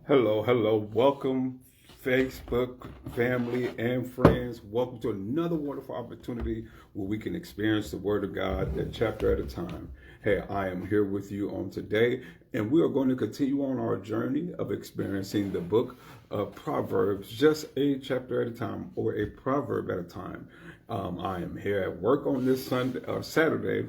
Hello, hello. Welcome, Facebook family and friends. Welcome to another wonderful opportunity where we can experience the Word of God a chapter at a time. Hey, I am here with you on today, and we are going to continue on our journey of experiencing the book of Proverbs, just a chapter at a time or a proverb at a time. I am here at work on this Saturday,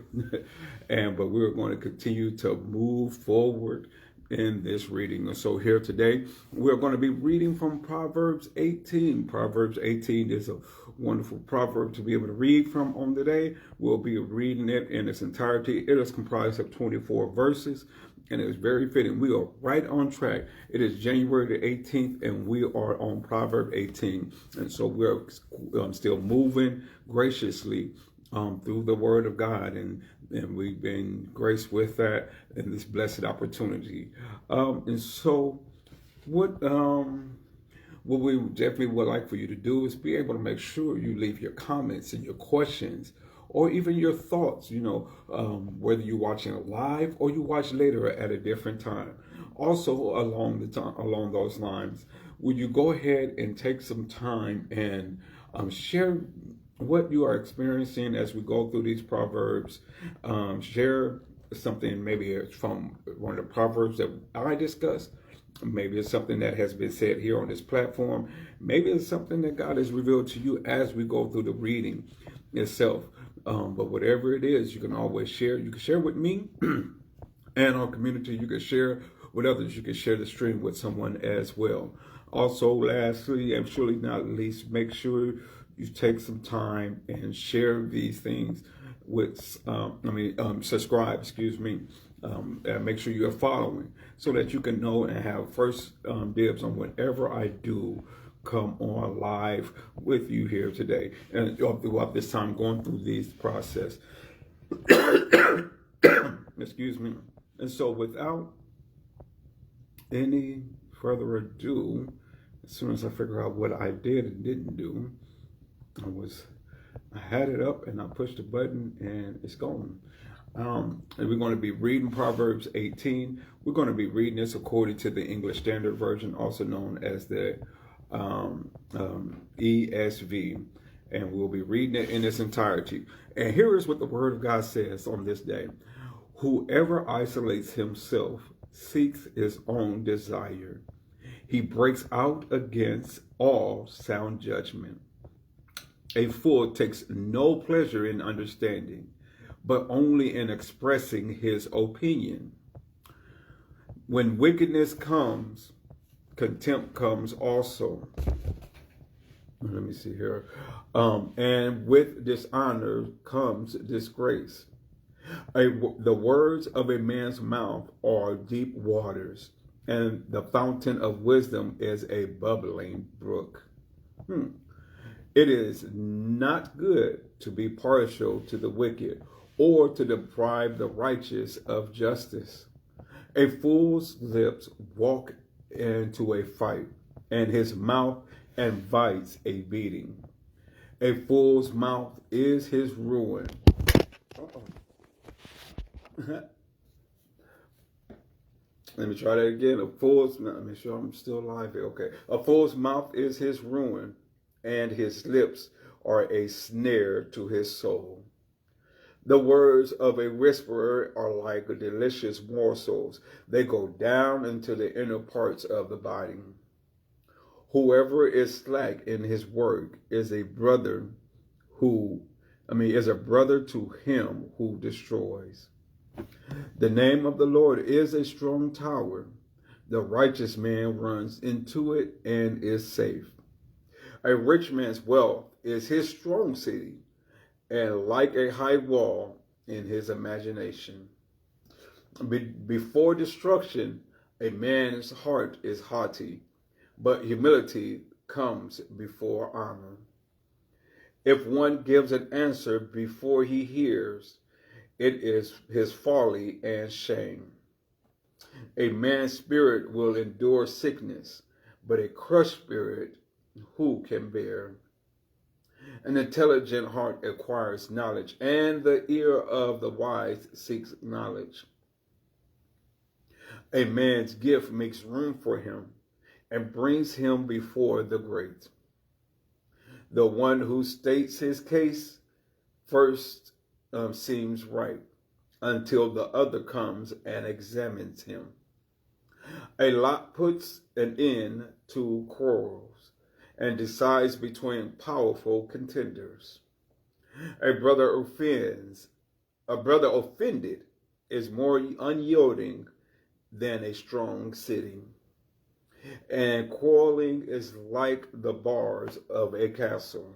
but we're going to continue to move forward in this reading. And so here today, we're going to be reading from Proverbs 18. Proverbs 18 is a wonderful proverb to be able to read from on today. We'll be reading it in its entirety. It is comprised of 24 verses, and it's very fitting. We are right on track. It is January the 18th, and we are on Proverb 18. And so we're still moving graciously through the Word of God, and we've been graced with that in this blessed opportunity. And so, what we definitely would like for you to do is be able to make sure you leave your comments and your questions, or even your thoughts. Whether you're watching live or you watch later at a different time. Also, along those lines, would you go ahead and take some time and share what you are experiencing as we go through these proverbs. Share something, maybe it's from one of the proverbs that I discussed. Maybe it's something that has been said here on this platform. Maybe it's something that God has revealed to you as we go through the reading itself. But whatever it is, you can always share. You can share with me and our community. You can share with others. You can share the stream with someone as well. Also, lastly, and surely not least, make sure you take some time and share these things with, subscribe, and make sure you're following so that you can know and have first dibs on whatever I do come on live with you here today and throughout this time going through these process. Excuse me. And so without any further ado, as soon as I figure out what I did and didn't do, I had it up and I pushed the button and it's gone. And we're going to be reading Proverbs 18. We're going to be reading this according to the English Standard Version, also known as the ESV. And we'll be reading it in its entirety. And here is what the Word of God says on this day. Whoever isolates himself seeks his own desire. He breaks out against all sound judgment. A fool takes no pleasure in understanding, but only in expressing his opinion. When wickedness comes, contempt comes also. Let me see here. And with dishonor comes disgrace. The words of a man's mouth are deep waters, and the fountain of wisdom is a bubbling brook. It is not good to be partial to the wicked or to deprive the righteous of justice. A fool's lips walk into a fight, and his mouth invites a beating. A fool's mouth is his ruin. Let me try that again. Let me make sure I'm still alive here. Okay. A fool's mouth is his ruin, and his lips are a snare to his soul. The words of a whisperer are like delicious morsels. They go down into the inner parts of the body. Whoever is slack in his work is a brother to him who destroys. The name of the Lord is a strong tower. The righteous man runs into it and is safe. A rich man's wealth is his strong city, and like a high wall in his imagination. Before destruction, a man's heart is haughty, but humility comes before honor. If one gives an answer before he hears, it is his folly and shame. A man's spirit will endure sickness, but a crushed spirit who can bear? An intelligent heart acquires knowledge, and the ear of the wise seeks knowledge. A man's gift makes room for him, and brings him before the great. The one who states his case first seems right until the other comes and examines him. A lot puts an end to quarrels and decides between powerful contenders. A brother offended is more unyielding than a strong city. And quarreling is like the bars of a castle.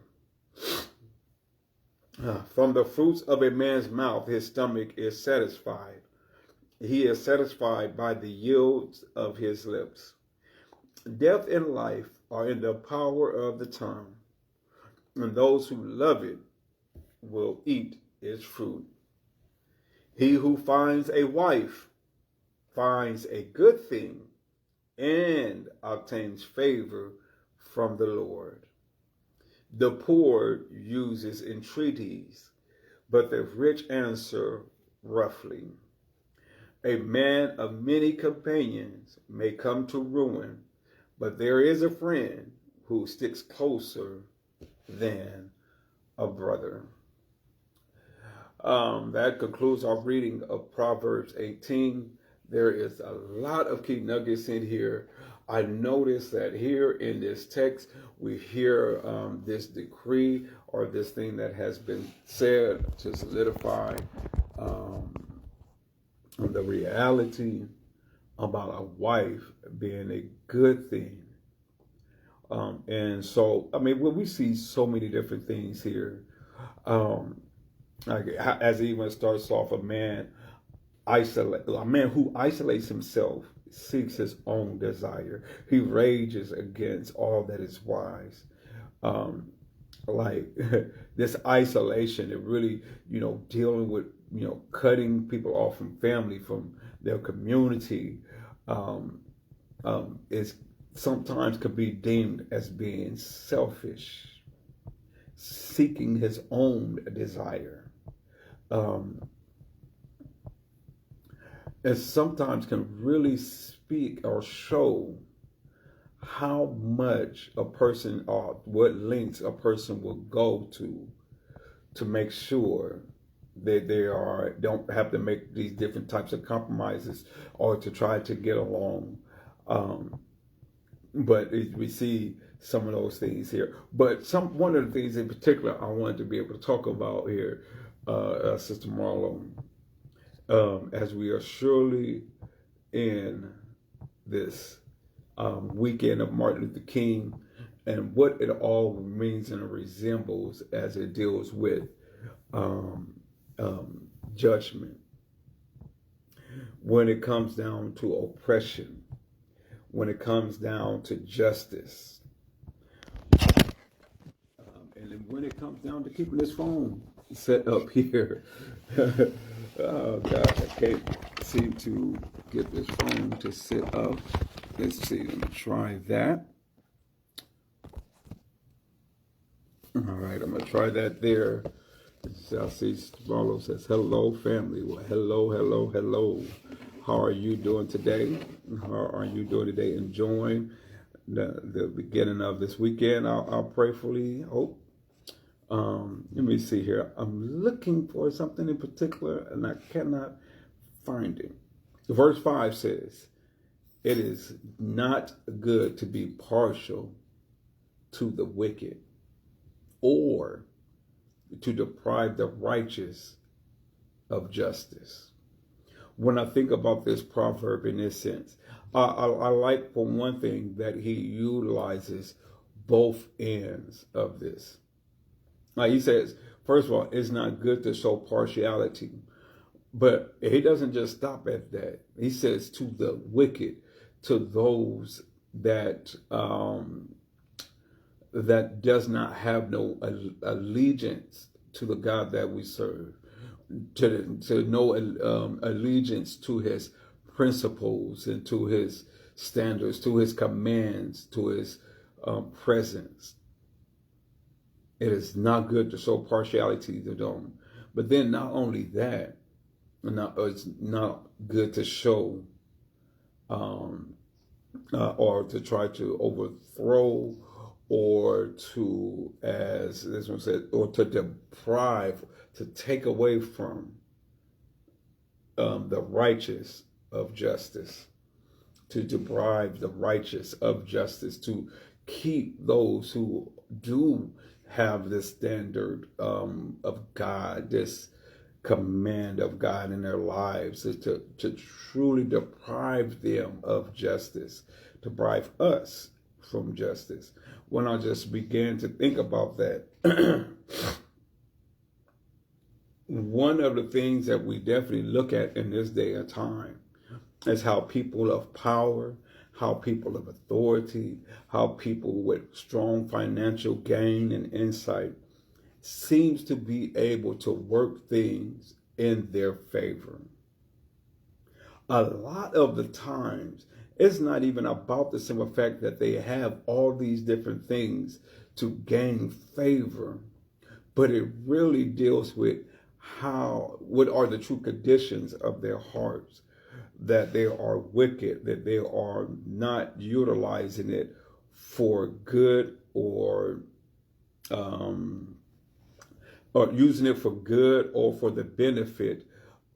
From the fruits of a man's mouth, his stomach is satisfied. He is satisfied by the yields of his lips. Death and life are in the power of the tongue, and those who love it will eat its fruit. He who finds a wife finds a good thing and obtains favor from the Lord. The poor uses entreaties, but the rich answer roughly. A man of many companions may come to ruin, but there is a friend who sticks closer than a brother. That concludes our reading of Proverbs 18. There is a lot of key nuggets in here. I noticed that here in this text, we hear this decree or this thing that has been said to solidify the reality about a wife being a good thing. And so, I mean, we see so many different things here. Like, as it even starts off, a man who isolates himself seeks his own desire. He rages against all that is wise. Like this isolation, it really, dealing with, cutting people off from family, from their community, is sometimes could be deemed as being selfish, seeking his own desire. And sometimes can really speak or show how much a person or what lengths a person will go to make sure that they don't have to make these different types of compromises or to try to get along. But we see some of those things here. But one of the things in particular I wanted to be able to talk about here, Sister Marlo, as we are surely in this weekend of Martin Luther King and what it all means and resembles as it deals with judgment. When it comes down to oppression, when it comes down to justice, and when it comes down to keeping this phone set up here. Oh God, I can't seem to get this phone to sit up. Let's see, let me try that. All right, I'm gonna try that there. I see Marlo says, hello family. Well, hello. How are you doing today? How are you doing today? Enjoying the beginning of this weekend, I'll prayerfully hope. Let me see here. I'm looking for something in particular and I cannot find it. Verse 5 says, it is not good to be partial to the wicked or to deprive the righteous of justice. When I think about this proverb in this sense, I like, for one thing, that he utilizes both ends of this. He says, first of all, it's not good to show partiality, but he doesn't just stop at that. He says to the wicked, to those that that does not have no allegiance to the God that we serve, to no allegiance to his principles and to his standards, to his commands, to his presence. It is not good to show partiality to them. But then not only that, it's not good to show or to try to overthrow, or to, as this one said, or to deprive, to take away from the righteous of justice, to deprive the righteous of justice, to keep those who do have this standard of God, this command of God in their lives, is to truly deprive them of justice, deprive us from justice. When I just began to think about that, one of the things that we definitely look at in this day and time is how people of power, how people of authority, how people with strong financial gain and insight seems to be able to work things in their favor. A lot of the times, it's not even about the simple fact that they have all these different things to gain favor, but it really deals with what are the true conditions of their hearts, that they are wicked, that they are not utilizing it for good, or using it for good or for the benefit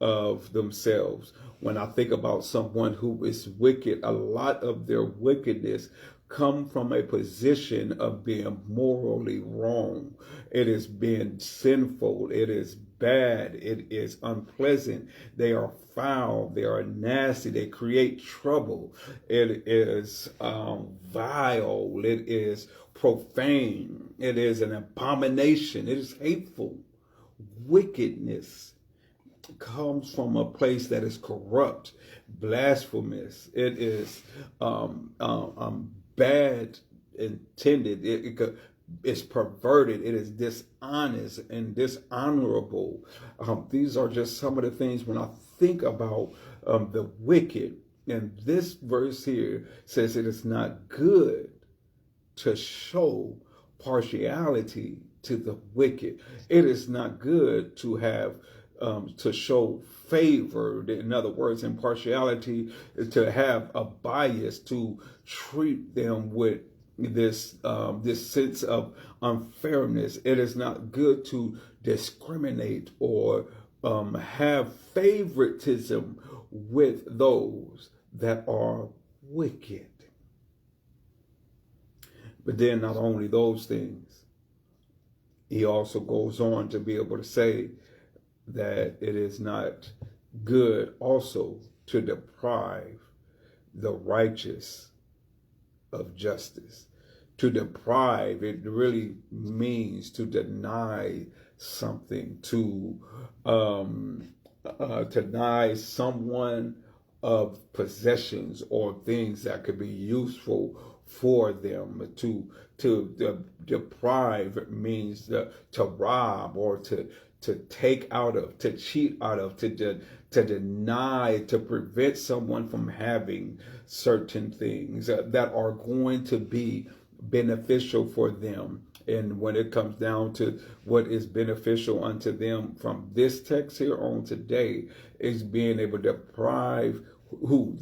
of themselves. When I think about someone who is wicked, a lot of their wickedness come from a position of being morally wrong. It is being sinful. It is bad. It is unpleasant. They are foul. They are nasty. They create trouble. It is vile. It is profane. It is an abomination. It is hateful. Wickedness comes from a place that is corrupt, blasphemous. It is bad intended. It's perverted. It is dishonest and dishonorable. These are just some of the things when I think about the wicked. And this verse here says it is not good to show partiality to the wicked. It is not good to have to show favor. In other words, impartiality is to have a bias, to treat them with this sense of unfairness. It is not good to discriminate or have favoritism with those that are wicked. But then not only those things, he also goes on to be able to say that it is not good also to deprive the righteous of justice. To deprive, it really means to deny something, to deny someone of possessions or things that could be useful for them. To deprive means to rob, or to take out of, to cheat out of, to deny, to prevent someone from having certain things that are going to be beneficial for them. And when it comes down to what is beneficial unto them from this text here on today, is being able to deprive who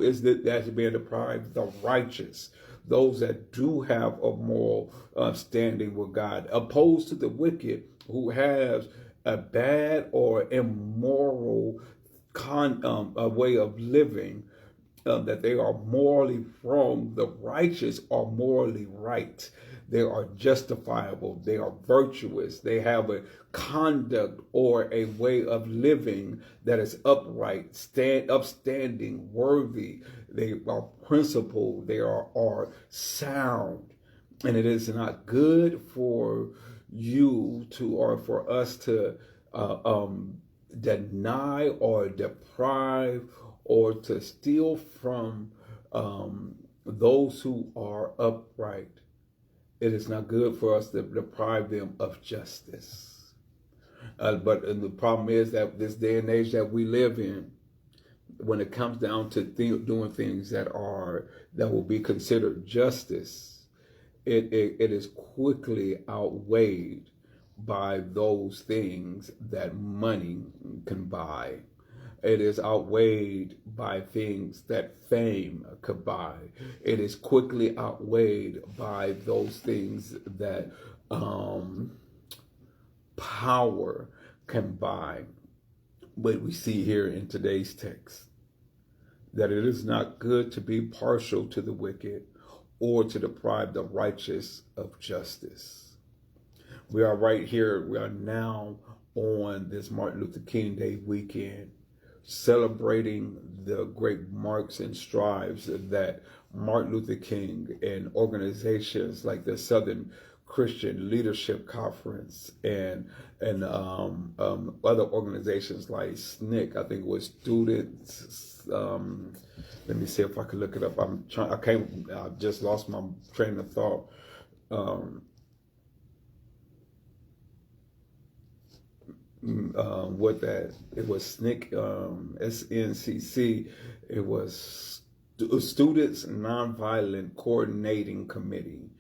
is that's being deprived? The righteous, those that do have a moral standing with God, opposed to the wicked who has a bad or immoral a way of living, that they are morally wrong. The righteous are morally right. They are justifiable. They are virtuous. They have a conduct or a way of living that is upright, upstanding, worthy. They are principled. They are sound. And it is not good for you to, or for us to deny or deprive or to steal from those who are upright. It is not good for us to deprive them of justice. But the problem is that this day and age that we live in, when it comes down to doing things that will be considered justice, it is quickly outweighed by those things that money can buy. It is outweighed by things that fame could buy. It is quickly outweighed by those things that power can buy. But we see here in today's text that it is not good to be partial to the wicked or to deprive the righteous of justice. We are right here. We are now on this Martin Luther King Day weekend, celebrating the great marks and strides that Martin Luther King and organizations like the Southern Christian Leadership Conference and other organizations like SNCC, I think it was students. Let me see if I can look it up. I just lost my train of thought. What that it was SNCC, SNCC. It was Students Nonviolent Coordinating Committee.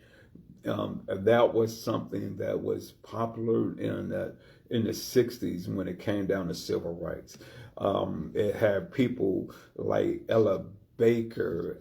That was something that was popular in the 60s when it came down to civil rights. It had people like Ella Baker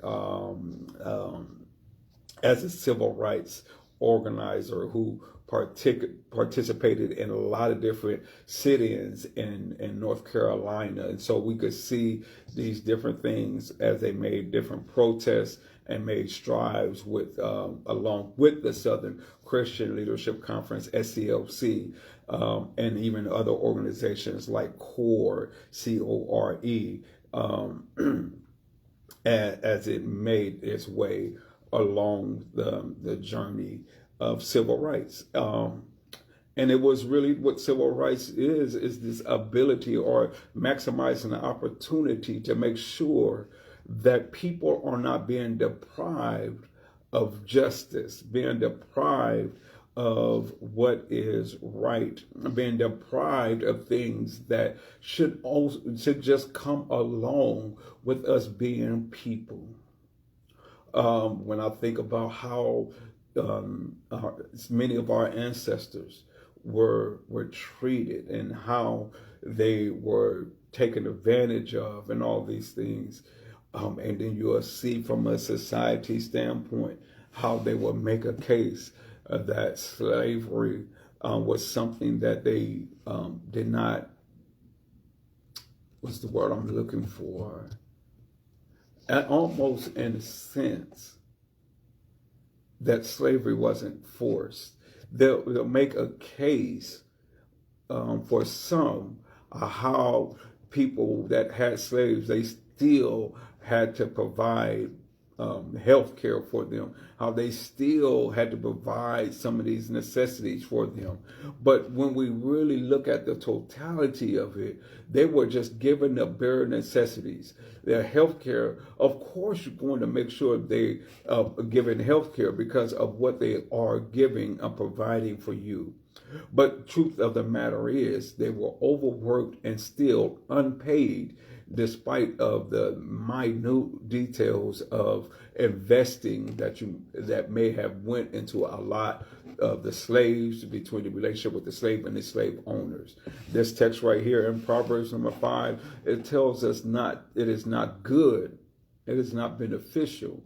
as a civil rights organizer who participated in a lot of different sit-ins in North Carolina. And so we could see these different things as they made different protests and made strides with along with the Southern Christian Leadership Conference, SCLC, and even other organizations like CORE, CORE, as it made its way along the journey of civil rights. And it was really what civil rights is this ability or maximizing the opportunity to make sure that people are not being deprived of justice, being deprived of what is right, being deprived of things that should just come along with us being people. When I think about how many of our ancestors were treated and how they were taken advantage of and all these things, and then you'll see from a society standpoint how they will make a case that slavery was something that they did not, what's the word I'm looking for? Almost in a sense that slavery wasn't forced. They'll make a case for some how people that had slaves, they still had to provide health care for them, how they still had to provide some of these necessities for them. But when we really look at the totality of it, they were just given the bare necessities. Their health care, of course, you're going to make sure they are given health care because of what they are giving and providing for you. But truth of the matter is they were overworked and still unpaid, despite of the minute details of investing that may have went into a lot of the slaves, between the relationship with the slave and the slave owners. This text right here in Proverbs number 5, it tells us it is not good, it is not beneficial,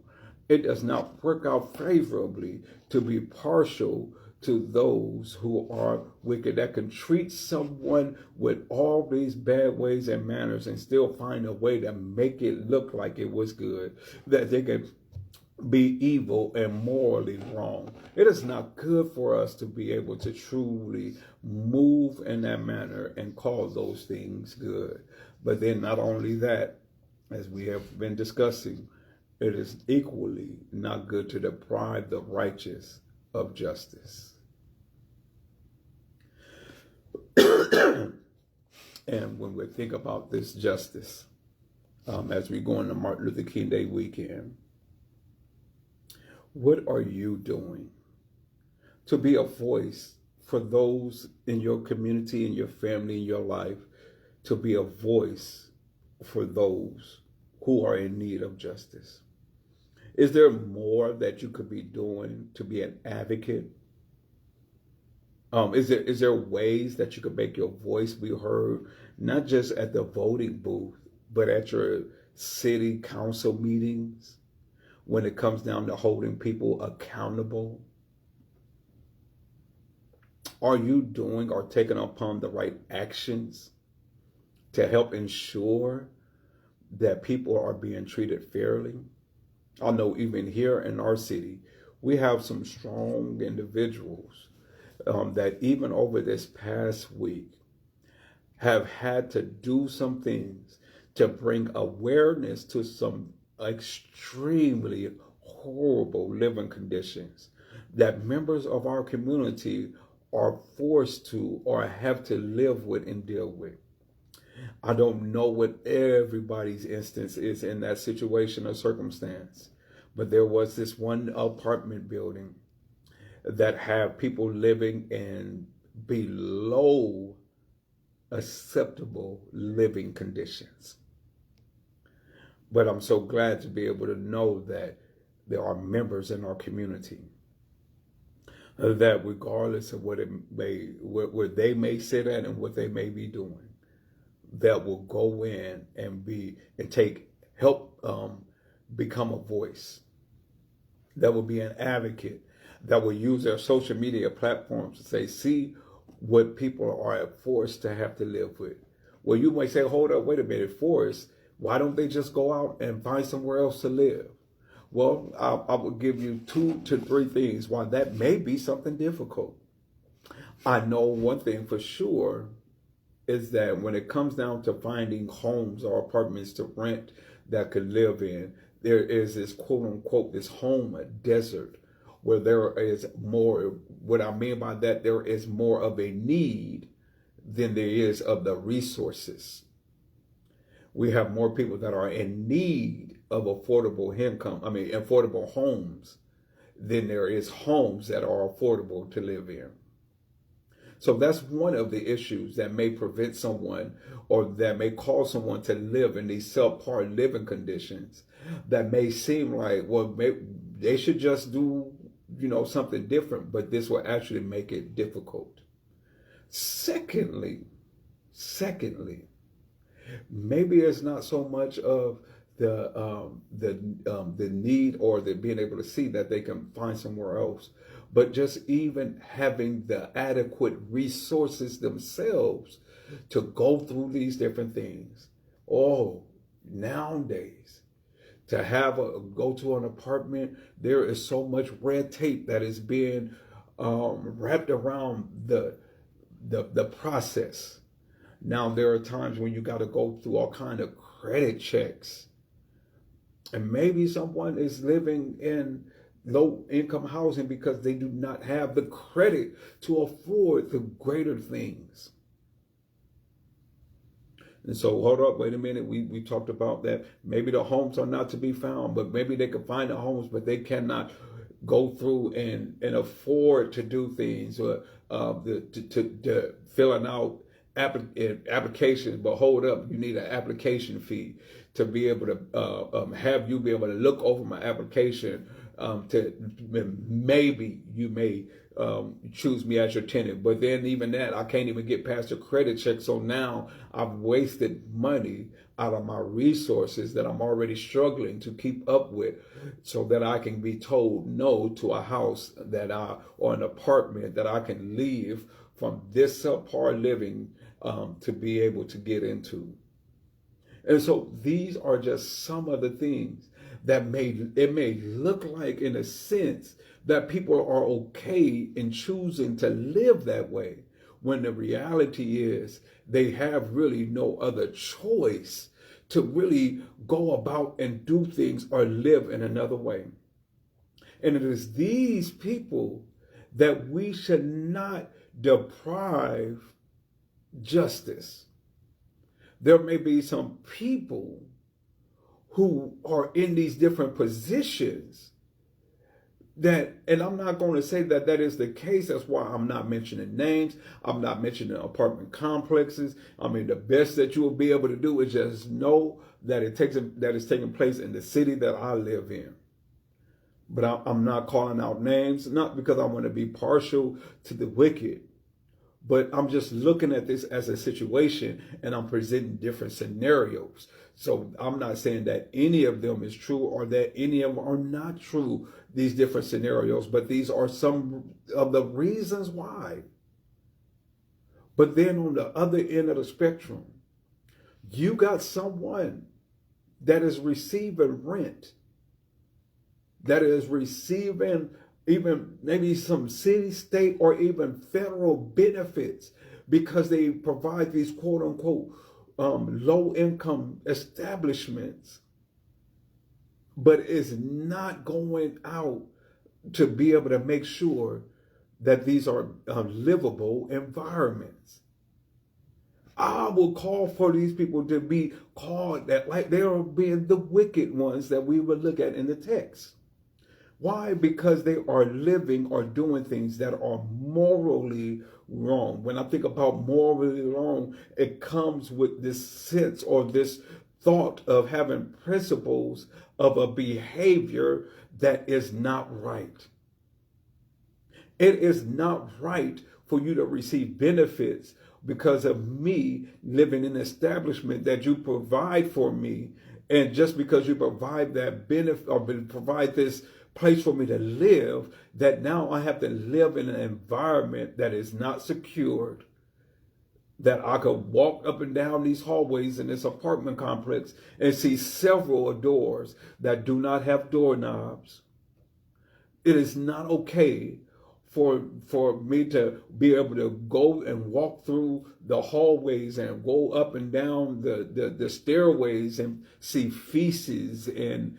it does not work out favorably to be partial to those who are wicked, that can treat someone with all these bad ways and manners and still find a way to make it look like it was good, that they can be evil and morally wrong. It is not good for us to be able to truly move in that manner and call those things good. But then not only that, as we have been discussing, it is equally not good to deprive the righteous of justice. And when we think about this justice, as we go into Martin Luther King Day weekend, what are you doing to be a voice for those in your community, in your family, in your life, to be a voice for those who are in need of justice? Is there more that you could be doing to be an advocate Is there ways that you could make your voice be heard, not just at the voting booth, but at your city council meetings when it comes down to holding people accountable? Are you doing or taking upon the right actions to help ensure that people are being treated fairly? I know even here in our city, we have some strong individuals that even over this past week have had to do some things to bring awareness to some extremely horrible living conditions that members of our community are forced to or have to live with and deal with. I don't know what everybody's instance is in that situation or circumstance, but there was this one apartment building that had people living in below acceptable living conditions. But I'm so glad to be able to know that there are members in our community that regardless of what where they may sit at and what they may be doing, that will go in and take help, become a voice, that will be an advocate, that will use their social media platforms to say, see what people are forced to have to live with. Well, you might say, hold up, wait a minute, forced. Why don't they just go out and find somewhere else to live? Well, I will give you 2 to 3 things why that may be something difficult. I know one thing for sure is that when it comes down to finding homes or apartments to rent that could live in, there is this quote unquote, this home desert where there is more. What I mean by that, there is more of a need than there is of the resources. We have more people that are in need of affordable homes than there is homes that are affordable to live in. So that's one of the issues that may prevent someone or that may cause someone to live in these subpar living conditions that may seem like, well, they should just do, something different, but this will actually make it difficult. Secondly, maybe it's not so much of the need or the being able to see that they can find somewhere else, but just even having the adequate resources themselves to go through these different things. Oh, nowadays, to go to an apartment, there is so much red tape that is being wrapped around the process. Now, there are times when you got to go through all kind of credit checks. And maybe someone is living in low income housing because they do not have the credit to afford the greater things. And so, hold up, wait a minute. We talked about that. Maybe the homes are not to be found, but maybe they can find the homes, but they cannot go through and afford to do things or to filling out applications. But hold up, you need an application fee to be able to have you be able to look over my application to maybe you may choose me as your tenant. But then even that, I can't even get past the credit check. So now I've wasted money out of my resources that I'm already struggling to keep up with so that I can be told no to a house or an apartment that I can leave from this subpar living to be able to get into. And so these are just some of the things that it may look like in a sense that people are okay in choosing to live that way, when the reality is they have really no other choice to really go about and do things or live in another way. And it is these people that we should not deprive justice. There may be some people who are in these different positions and I'm not going to say that that is the case. That's why I'm not mentioning names. I'm not mentioning apartment complexes. I mean, the best that you will be able to do is just know that it's taking place in the city that I live in. But I'm not calling out names, not because I want to be partial to the wicked, but I'm just looking at this as a situation and I'm presenting different scenarios. So I'm not saying that any of them is true or that any of them are not true, these different scenarios, but these are some of the reasons why. But then on the other end of the spectrum, you got someone that is receiving rent, that is receiving even maybe some city, state, or even federal benefits because they provide these quote unquote low income establishments, but is not going out to be able to make sure that these are livable environments. I will call for these people to be called that, like they are being the wicked ones that we would look at in the text. Why? Because they are living or doing things that are morally wrong. When I think about morally wrong, it comes with this sense or this thought of having principles of a behavior that is not right. It is not right for you to receive benefits because of me living in an establishment that you provide for me. And just because you provide that benefit or provide this place for me to live, that now I have to live in an environment that is not secured, that I could walk up and down these hallways in this apartment complex and see several doors that do not have doorknobs. It is not okay for me to be able to go and walk through the hallways and go up and down the stairways and see feces and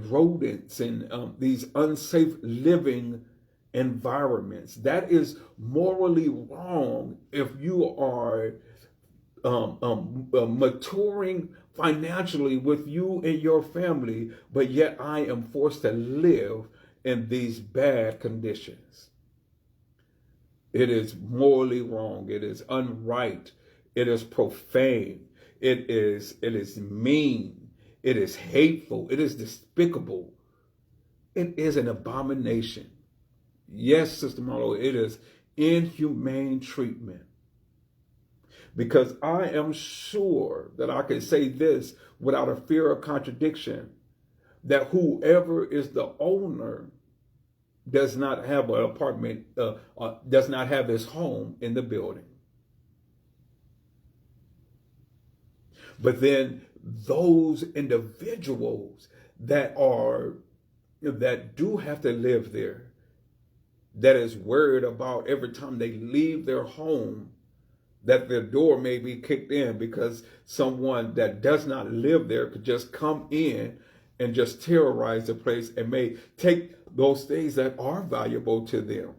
rodents and these unsafe living environments. That is morally wrong if you are maturing financially with you and your family, but yet I am forced to live in these bad conditions. It is morally wrong. It is unright. It is profane. It is mean. It is hateful. It is despicable. It is an abomination. Yes, Sister Marlo, it is inhumane treatment. Because I am sure that I can say this without a fear of contradiction, that whoever is the owner does not have an apartment, does not have his home in the building. But then those individuals that do have to live there, that is worried about every time they leave their home that their door may be kicked in because someone that does not live there could just come in and just terrorize the place and may take those things that are valuable to them.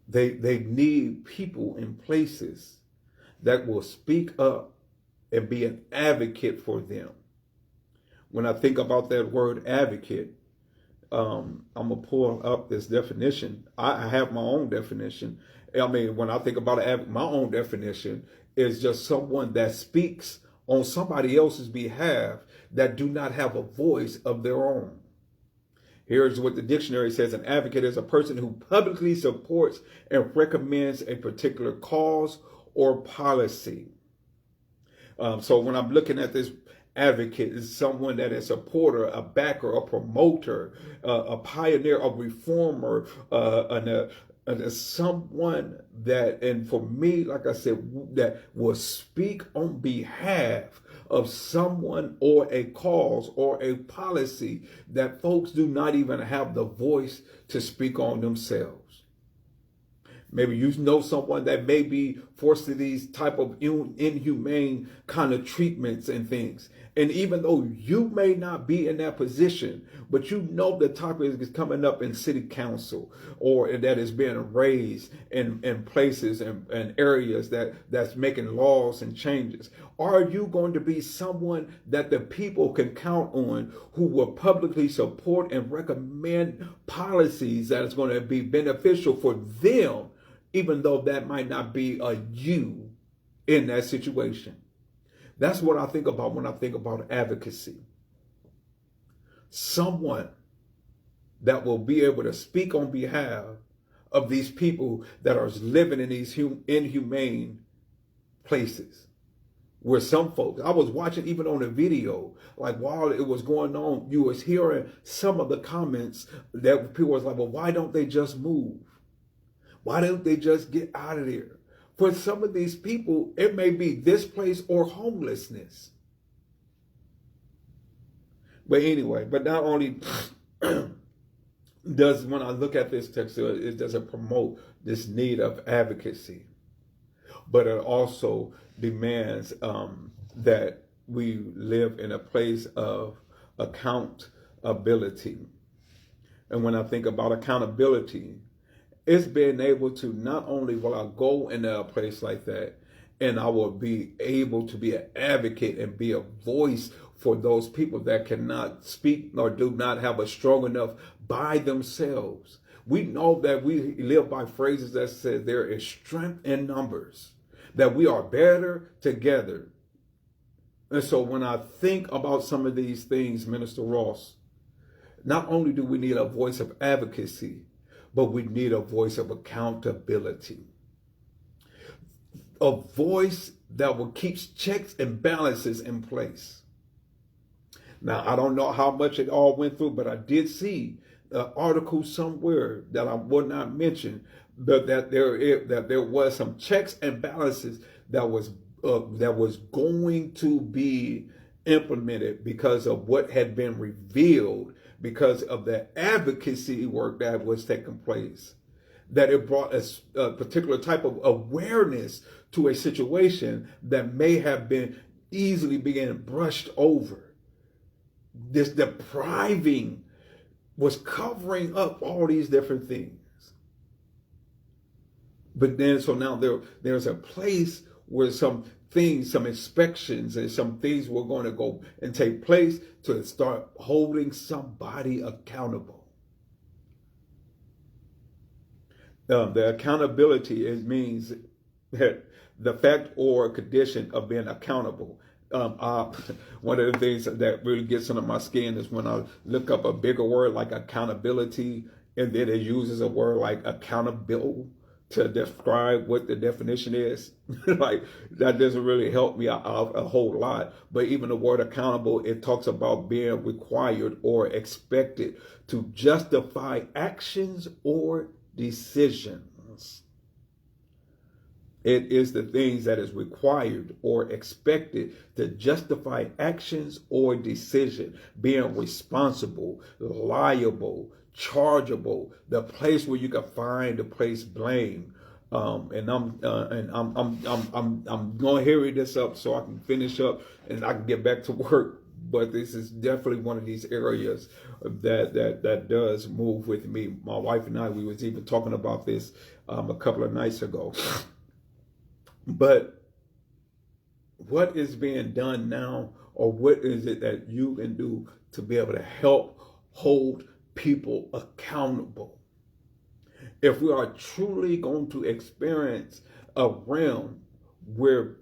They need people in places that will speak up and be an advocate for them. When I think about that word advocate, I'm going to pull up this definition. I have my own definition. I mean, when I think about my own definition is just someone that speaks on somebody else's behalf that do not have a voice of their own. Here's what the dictionary says. An advocate is a person who publicly supports and recommends a particular cause or policy. So when I'm looking at this, advocate is someone that is a supporter, a backer, a promoter, a pioneer, a reformer, and someone that, and for me, like I said, that will speak on behalf of someone or a cause or a policy that folks do not even have the voice to speak on themselves. Maybe you know someone that may be forced to these type of inhumane kind of treatments and things. And even though you may not be in that position, but you know the topic is coming up in city council or that is being raised in places and areas that's making laws and changes. Are you going to be someone that the people can count on who will publicly support and recommend policies that is going to be beneficial for them, even though that might not be a you in that situation? That's what I think about when I think about advocacy. Someone that will be able to speak on behalf of these people that are living in these inhumane places. Where some folks, I was watching even on the video, like while it was going on, you was hearing some of the comments that people was like, well, why don't they just move? Why don't they just get out of there? For some of these people, it may be this place or homelessness. But anyway, but not only does, when I look at this text, it doesn't promote this need of advocacy, but it also demands that we live in a place of accountability. And when I think about accountability, it's being able to not only will I go into a place like that, and I will be able to be an advocate and be a voice for those people that cannot speak or do not have a strong enough by themselves. We know that we live by phrases that says there is strength in numbers, that we are better together. And so when I think about some of these things, Minister Ross, not only do we need a voice of advocacy, but we need a voice of accountability. A voice that will keep checks and balances in place. Now, I don't know how much it all went through, but I did see an article somewhere that I would not mention, but that there was some checks and balances that was going to be implemented because of what had been revealed, because of the advocacy work that was taking place, that it brought a particular type of awareness to a situation that may have been easily being brushed over. This depriving was covering up all these different things. But then, so now there's a place where some things, some inspections and some things were going to go and take place to start holding somebody accountable. The accountability, it means that the fact or condition of being accountable. One of the things that really gets under my skin is when I look up a bigger word like accountability, and then it uses a word like accountable to describe what the definition is. Like, that doesn't really help me out a whole lot. But even the word accountable, it talks about being required or expected to justify actions or decisions. It is the things that is required or expected to justify actions or decision, being responsible, liable, chargeable, the place where you can find the place blame. And I'm going to hurry this up so I can finish up and I can get back to work. But this is definitely one of these areas that does move with me. My wife and I, we was even talking about this a couple of nights ago. But what is being done now, or what is it that you can do to be able to help hold people accountable? If we are truly going to experience a realm where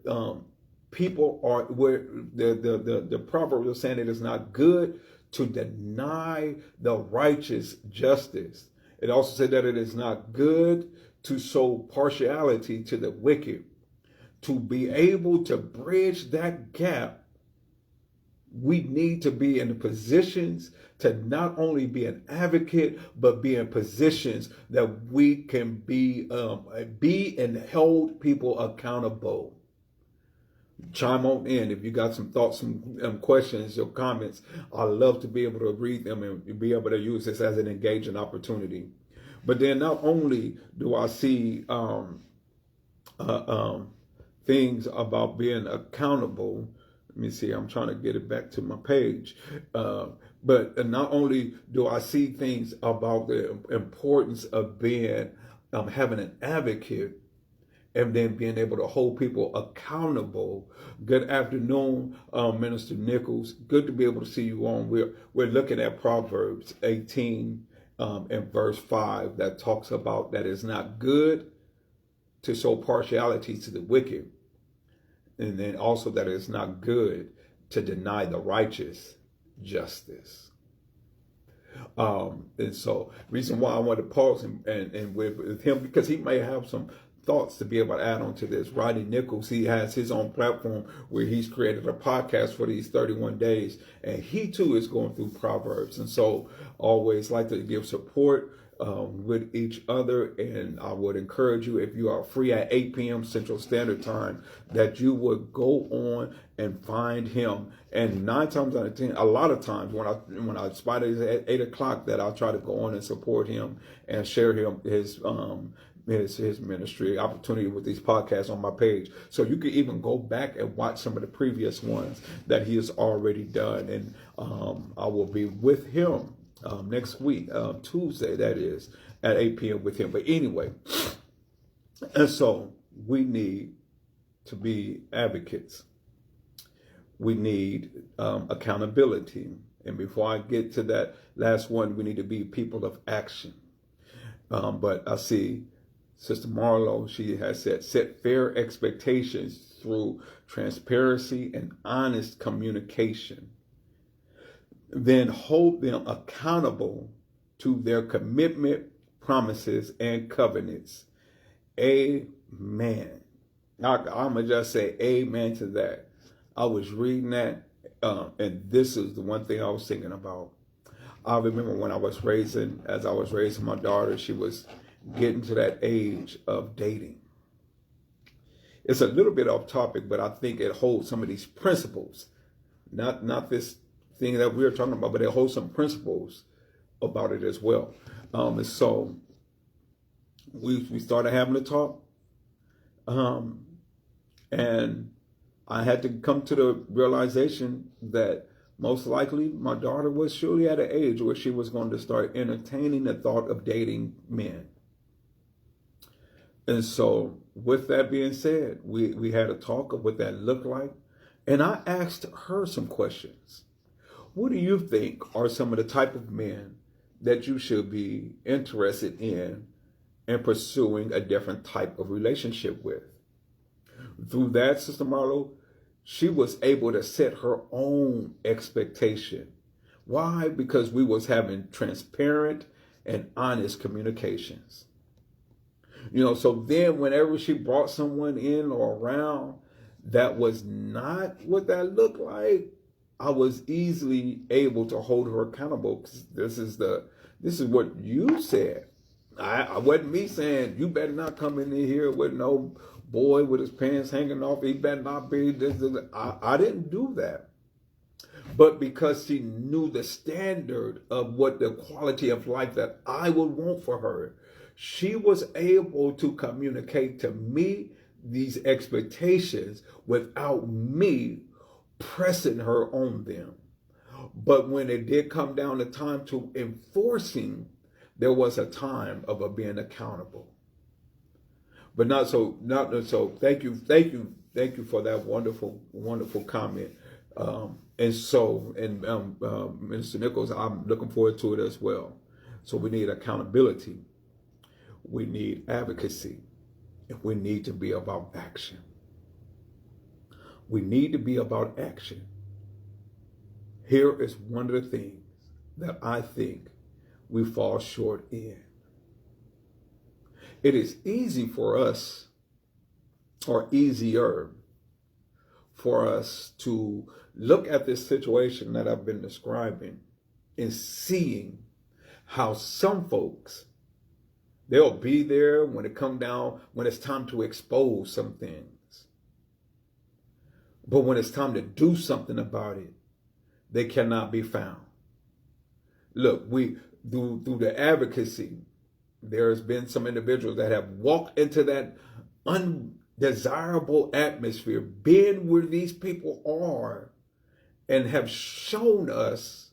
people are, where the Proverbs are saying it is not good to deny the righteous justice. It also said that it is not good to show partiality to the wicked. To be able to bridge that gap, we need to be in the positions to not only be an advocate, but be in positions that we can be and hold people accountable. Chime on in if you got some thoughts, some questions or comments. I love to be able to read them and be able to use this as an engaging opportunity. But then not only do I see things about being accountable. Let me see, I'm trying to get it back to my page. But not only do I see things about the importance of being, having an advocate and then being able to hold people accountable. Good afternoon, Minister Nichols. Good to be able to see you on. We're looking at Proverbs 18 and verse 5 that talks about that it's not good to show partiality to the wicked. And then also that it's not good to deny the righteous justice. And so, reason why I want to pause and with him, because he may have some thoughts to be able to add on to this. Rodney Nichols, he has his own platform where he's created a podcast for these 31 days, and he too is going through Proverbs. And so, always like to give support with each other. And I would encourage you, if you are free at 8 p.m. Central Standard Time, that you would go on and find him. And 9 times out of 10, a lot of times when I spot it at 8 o'clock, that I'll try to go on and support him and share his ministry opportunity with these podcasts on my page. So you can even go back and watch some of the previous ones that he has already done. And I will be with him next week, Tuesday, that is, at 8 p.m. with him. But anyway, and so we need to be advocates. We need accountability. And before I get to that last one, we need to be people of action. But I see Sister Marlowe, she has said, set fair expectations through transparency and honest communication. Then hold them accountable to their commitment, promises, and covenants. Amen. I'm going to just say amen to that. I was reading that, and this is the one thing I was thinking about. I remember when as I was raising my daughter, she was getting to that age of dating. It's a little bit off topic, but I think it holds some of these principles. Not this thing that we're talking about, but it holds some principles about it as well. And so we started having a talk, and I had to come to the realization that most likely my daughter was surely at an age where she was going to start entertaining the thought of dating men. And so with that being said, we had a talk of what that looked like. And I asked her some questions. What do you think are some of the type of men that you should be interested in and pursuing a different type of relationship with? Through that, Sister Marlowe, she was able to set her own expectation. Why? Because we was having transparent and honest communications. So then whenever she brought someone in or around that was not what that looked like, I was easily able to hold her accountable, because this is what you said. I wasn't me saying you better not come in here with no boy with his pants hanging off. He better not be this. I didn't do that. But because she knew the standard of what the quality of life that I would want for her, she was able to communicate to me these expectations without me pressing her on them. But when it did come down to time to enforcing, there was a time of being accountable. But not so. Thank you for that wonderful comment. Minister Nichols, I'm looking forward to it as well. So we need accountability, we need advocacy, and we need to be about action. We need to be about action. Here is one of the things that I think we fall short in. It is easy for us, or easier for us, to look at this situation that I've been describing and seeing how some folks, they'll be there when it's time to expose some things. But when it's time to do something about it, they cannot be found. Look, through the advocacy, there's been some individuals that have walked into that undesirable atmosphere, been where these people are, and have shown us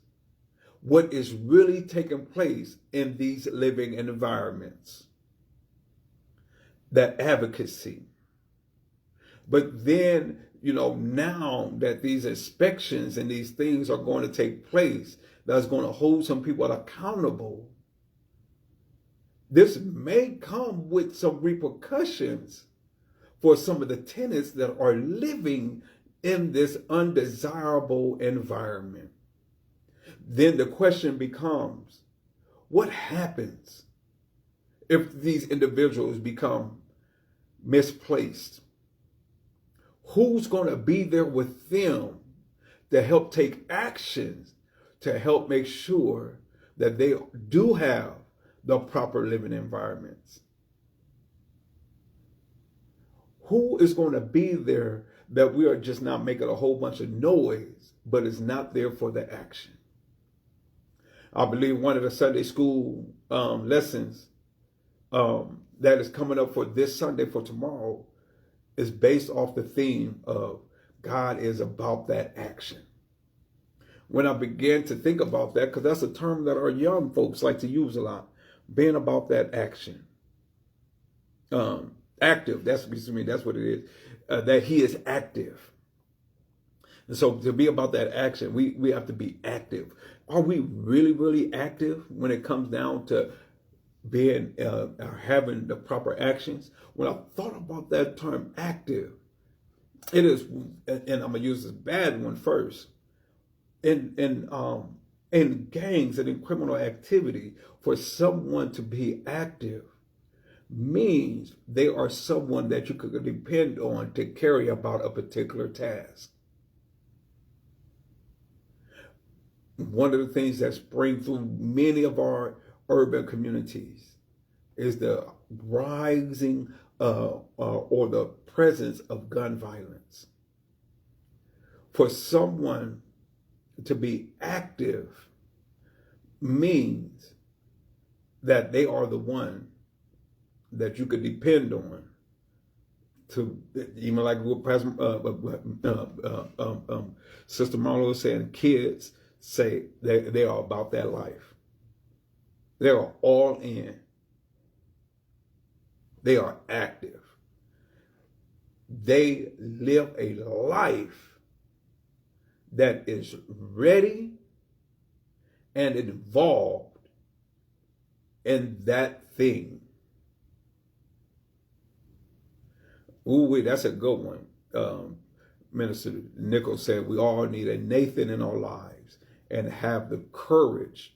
what is really taking place in these living environments. That advocacy. But then, now that these inspections and these things are going to take place, that's going to hold some people accountable, this may come with some repercussions for some of the tenants that are living in this undesirable environment. then the question becomes, what happens if these individuals become misplaced? Who's going to be there with them to help take actions to help make sure that they do have the proper living environments? Who is going to be there that we are just not making a whole bunch of noise, but is not there for the action? I believe one of the Sunday school lessons that is coming up for this Sunday, for tomorrow, is based off the theme of God is about that action. When I began to think about that, because that's a term that our young folks like to use a lot, being about that action. Active, that's what it is. That he is active. And so to be about that action, we have to be active. Are we really, really active when it comes down to being having the proper actions? When I thought about that term active, it is, and I'm gonna use this bad one first. In gangs and in criminal activity, for someone to be active means they are someone that you could depend on to carry about a particular task. One of the things that spring through many of our urban communities is the rising or the presence of gun violence. For someone to be active means that they are the one that you could depend on to, even like what Sister Marlo was saying, kids say they are about that life. They are all in. They are active. They live a life that is ready and involved in that thing. Ooh, that's a good one. Minister Nichols said we all need a Nathan in our lives and have the courage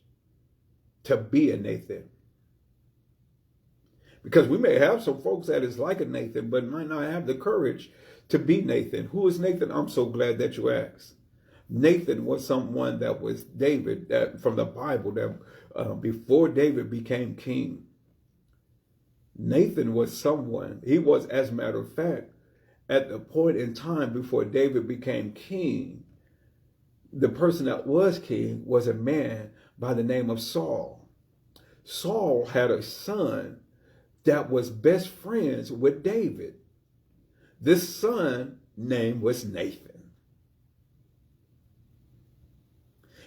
to be a Nathan. Because we may have some folks that is like a Nathan, but might not have the courage to be Nathan. Who is Nathan? I'm so glad that you asked. Nathan was someone that was David, that from the Bible, that before David became king. Nathan was someone, he was, as a matter of fact, at the point in time before David became king, the person that was king was a man by the name of Saul. Saul had a son that was best friends with David. This son name was Nathan.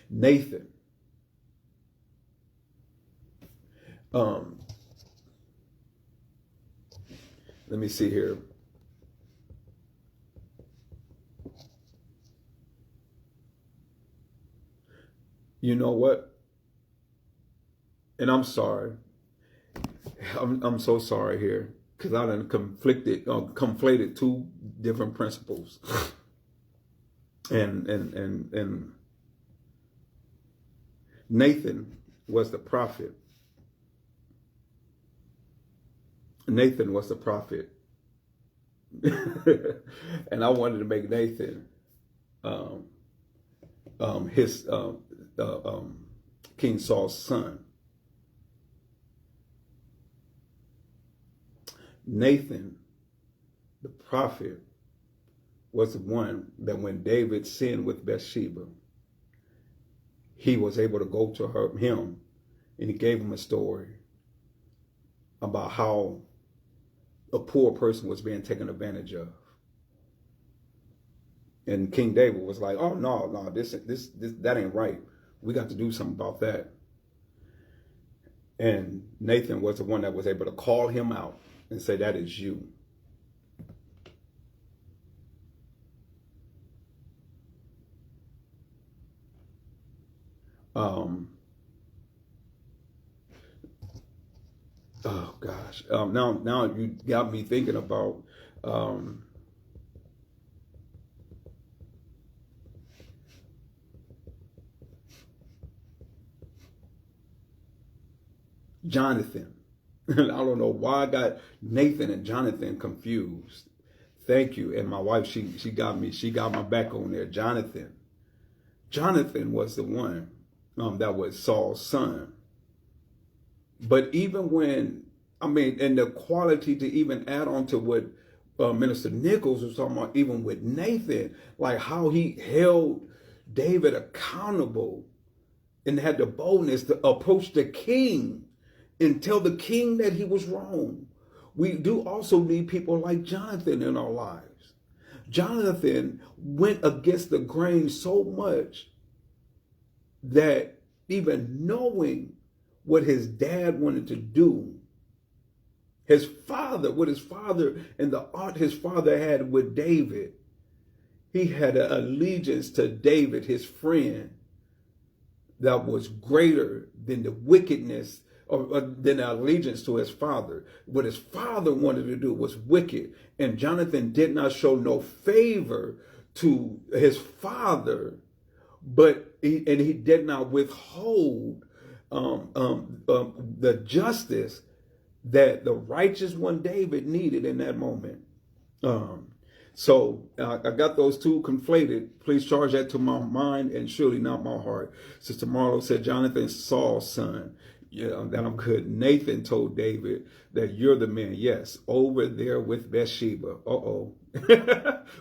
Nathan. Let me see here. You know what? And I'm sorry. I'm so sorry here, because I done conflated two different principles. And Nathan was the prophet. Nathan was the prophet. And I wanted to make Nathan his King Saul's son. Nathan, the prophet, was the one that when David sinned with Bathsheba, he was able to go to him and he gave him a story about how a poor person was being taken advantage of. And King David was like, oh, no, this that ain't right. We got to do something about that. And Nathan was the one that was able to call him out and say, that is you. Oh gosh. Now you got me thinking about Jonathan. I don't know why I got Nathan and Jonathan confused. Thank you. And my wife, she got my back on there. Jonathan. Jonathan was the one that was Saul's son. But even when, and the quality to even add on to what Minister Nichols was talking about, even with Nathan, like how he held David accountable and had the boldness to approach the king and tell the king that he was wrong. We do also need people like Jonathan in our lives. Jonathan went against the grain so much that even knowing what his dad wanted to do, what his father and the art his father had with David, he had an allegiance to David, his friend, that was greater than the wickedness or than the allegiance to his father. What his father wanted to do was wicked. And Jonathan did not show no favor to his father, but he did not withhold the justice that the righteous one David needed in that moment. So I got those two conflated. Please charge that to my mind and surely not my heart. Sister Marlo said, Jonathan, Saul's son. Yeah, that I'm good. Nathan told David that you're the man. Yes, over there with Bathsheba.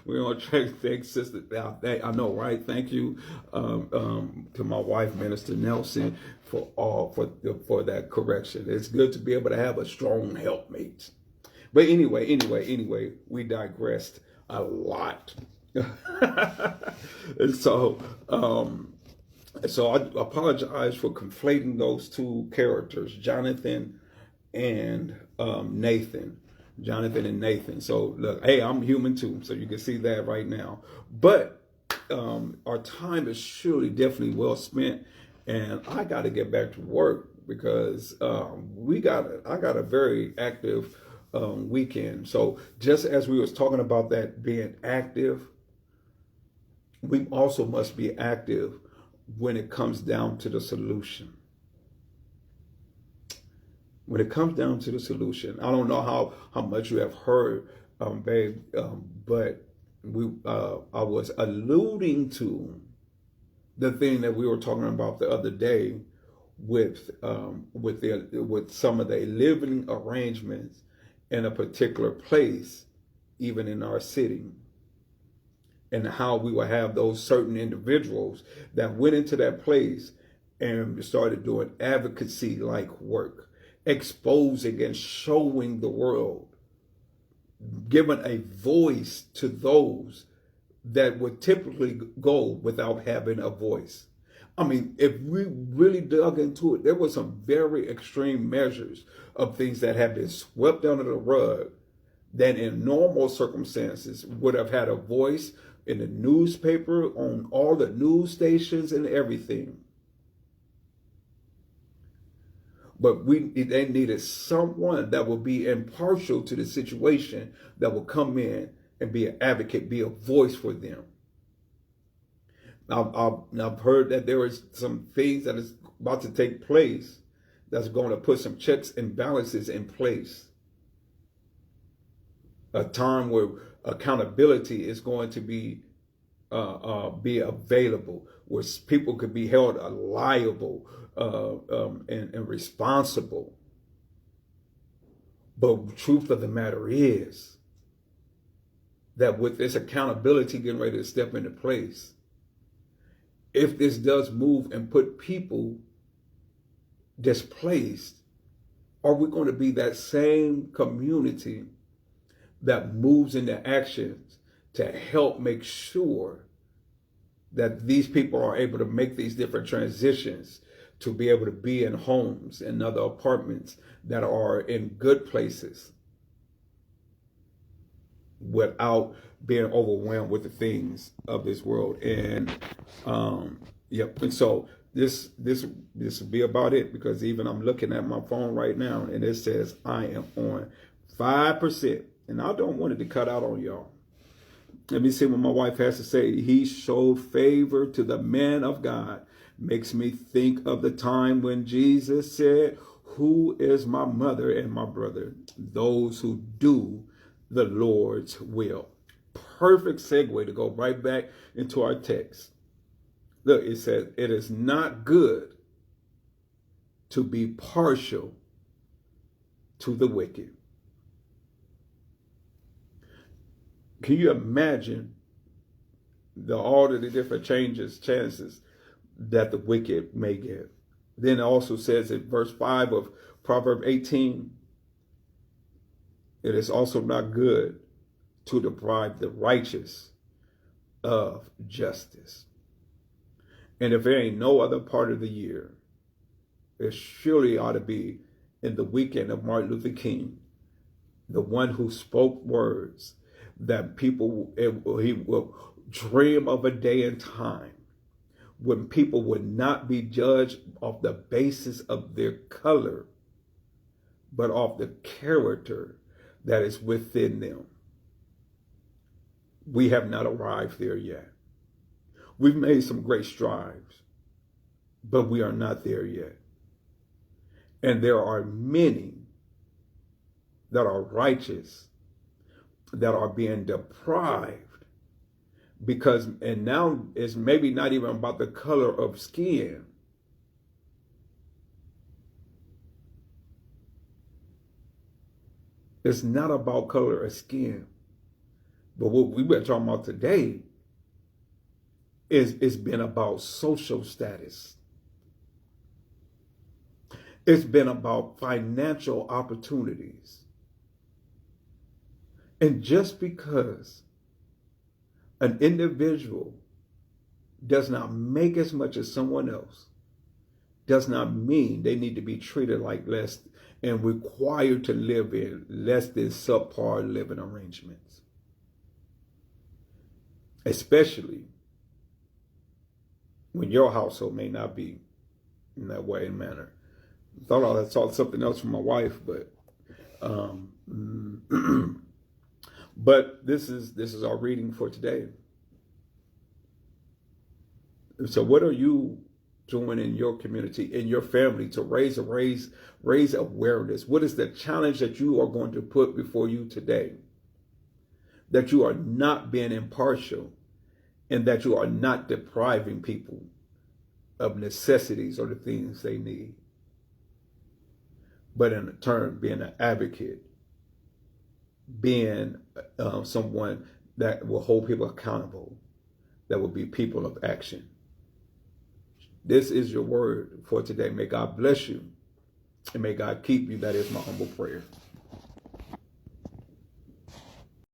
We're on track. Thanks, sister. I know, right? Thank you to my wife, Minister Nelson, for that correction. It's good to be able to have a strong helpmate. But anyway, we digressed a lot. And so I apologize for conflating those two characters, Jonathan and Nathan. Jonathan and Nathan. So look, hey, I'm human too, so you can see that right now. But our time is surely definitely well spent, and I got to get back to work because I got a very active weekend. So just as we was talking about that being active, we also must be active when it comes down to the solution. When it comes down to the solution, I don't know how much you have heard, babe, but I was alluding to the thing that we were talking about the other day with some of the living arrangements in a particular place, even in our city, and how we will have those certain individuals that went into that place and started doing advocacy like work, exposing and showing the world, giving a voice to those that would typically go without having a voice. If we really dug into it, there were some very extreme measures of things that have been swept under the rug that in normal circumstances would have had a voice in the newspaper, on all the news stations and everything. But they needed someone that would be impartial to the situation, that will come in and be an advocate, be a voice for them. I've heard that there is some things that is about to take place that's going to put some checks and balances in place. A time where accountability is going to be available, where people could be held liable and responsible. But the truth of the matter is that with this accountability getting ready to step into place, if this does move and put people displaced, are we going to be that same community that moves into actions to help make sure that these people are able to make these different transitions, to be able to be in homes and other apartments that are in good places without being overwhelmed with the things of this world? And and so this will be about it, because even I'm looking at my phone right now and it says I am on 5%, and I don't want it to cut out on y'all. Let me see what my wife has to say. He showed favor to the man of God. Makes me think of the time when Jesus said, Who is my mother and my brother? Those who do the Lord's will. Perfect segue to go right back into our text. Look, it says, it is not good to be partial to the wicked. Can you imagine all of the different chances that the wicked may get? Then it also says in verse 5 of Proverbs 18, it is also not good to deprive the righteous of justice. And if there ain't no other part of the year, it surely ought to be in the weekend of Martin Luther King, the one who spoke words that he will dream of a day and time when people would not be judged off the basis of their color, but off the character that is within them. We have not arrived there yet. We've made some great strides, but we are not there yet. And there are many that are righteous that are being deprived because, and now it's maybe not even about the color of skin. It's not about color of skin. But what we've been talking about today is it's been about social status. It's been about financial opportunities. And just because an individual does not make as much as someone else does not mean they need to be treated like less and required to live in less than subpar living arrangements. Especially when your household may not be in that way and manner. I thought I saw something else from my wife, but but this is our reading for today. So what are you doing in your community, in your family, to raise awareness? What is the challenge that you are going to put before you today? That you are not being impartial and that you are not depriving people of necessities or the things they need, but in turn being an advocate, being someone that will hold people accountable, that will be people of action. This is your word for today. May God bless you and may God keep you. That is my humble prayer.